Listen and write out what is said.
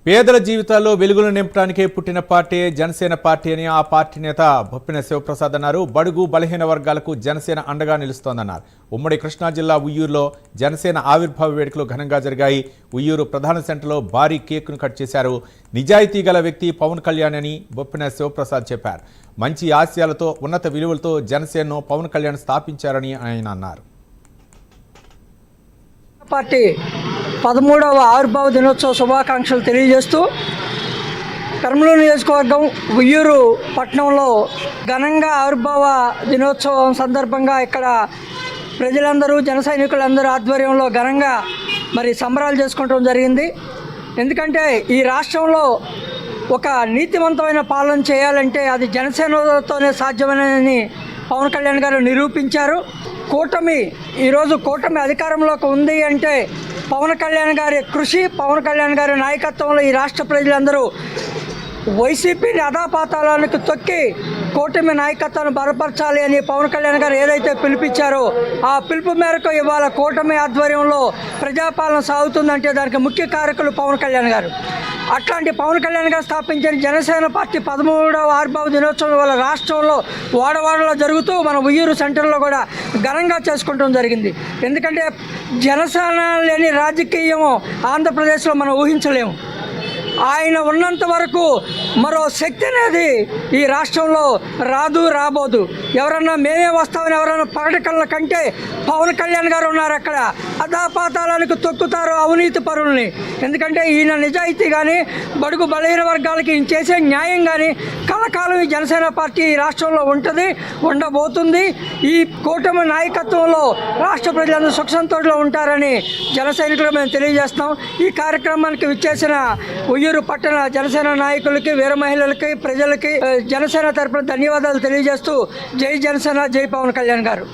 పేదల జీవితాల్లో వెలుగులు నింపడానికే పుట్టిన పార్టీ జనసేన పార్టీ అని ఆ పార్టీ నేత బొప్పిన శివప్రసాద్ అన్నారు. బడుగు బలహీన వర్గాలకు జనసేన అండగా నిలుస్తోందన్నారు. ఉమ్మడి కృష్ణా జిల్లా ఉయ్యూరులో జనసేన ఆవిర్భావ వేడుకలు ఘనంగా జరిగాయి. ఉయ్యూరు ప్రధాన సెంటర్లో భారీ కేక్ను కట్ చేశారు. నిజాయితీ గల వ్యక్తి పవన్ కళ్యాణ్ అని బొప్పిన శివప్రసాద్ చెప్పారు. మంచి ఆశయాలతో ఉన్నత విలువలతో జనసేనను పవన్ కళ్యాణ్ స్థాపించారని ఆయన అన్నారు. పార్టీ 13వ ఆవిర్భావ దినోత్సవ శుభాకాంక్షలు తెలియజేస్తూ కర్నూలు నియోజకవర్గం ఉయ్యూరు పట్టణంలో ఘనంగా ఆవిర్భావ దినోత్సవం సందర్భంగా ఇక్కడ ప్రజలందరూ జన సైనికులందరూ ఆధ్వర్యంలో ఘనంగా సంబరాలు చేసుకోవడం జరిగింది. ఎందుకంటే ఈ రాష్ట్రంలో ఒక నీతివంతమైన పాలన చేయాలంటే అది జనసేనతోనే సాధ్యమని పవన్ కళ్యాణ్ గారు నిరూపించారు. ఈరోజు కూటమి అధికారంలోకి ఉంది అంటే పవన్ కళ్యాణ్ గారి కృషి, పవన్ కళ్యాణ్ గారి నాయకత్వంలో ఈ రాష్ట్ర ప్రజలందరూ వైసీపీని అధాపాతాలకు తొక్కి కూటమి నాయకత్వాన్ని బలపరచాలి అని పవన్ కళ్యాణ్ గారు ఏదైతే పిలిపించారో ఆ పిలుపు మేరకు ఇవాళ కూటమి ఆధ్వర్యంలో ప్రజాపాలన సాగుతుందంటే దానికి ముఖ్య కారకులు పవన్ కళ్యాణ్ గారు. అట్లాంటి పవన్ కళ్యాణ్ గారు స్థాపించిన జనసేన పార్టీ 13వ ఆవిర్భావ దినోత్సవం వల్ల రాష్ట్రంలో వాడవాడలో జరుగుతూ మన ఉయ్యూరు సెంటర్లో కూడా ఘనంగా చేసుకోవడం జరిగింది. ఎందుకంటే జనసేన లేని రాజకీయం ఆంధ్రప్రదేశ్లో మనం ఊహించలేము. ఆయన ఉన్నంత వరకు మరో శక్తి అనేది ఈ రాష్ట్రంలో రాబోదు. ఎవరన్నా మేమే వస్తామని ఎవరైనా ప్రకటనల కంటే పవన్ కళ్యాణ్ గారు ఉన్నారు. అక్కడ అధాపాతాలకు తొక్కుతారు అవినీతి పరుల్ని. ఎందుకంటే ఈయన నిజాయితీ కానీ బడుగు బలహీన వర్గాలకి ఈయన చేసే న్యాయం కానీ కలకాలం ఈ జనసేన పార్టీ ఈ రాష్ట్రంలో ఉండబోతుంది. ఈ కూటమి నాయకత్వంలో రాష్ట్ర ప్రజలందరూ సుఖ సంతోషంలో ఉంటారని జన సైనికులు మేము తెలియజేస్తాం. ఈ కార్యక్రమానికి విచ్చేసిన ఉయ్యూరు పట్టణ జనసేన నాయకులకి, వీర మహిళలకి, ప్రజలకి జనసేన తరపున ధన్యవాదాలు తెలియజేస్తూ జై జనసేన, జై పవన్ కళ్యాణ్ గారు.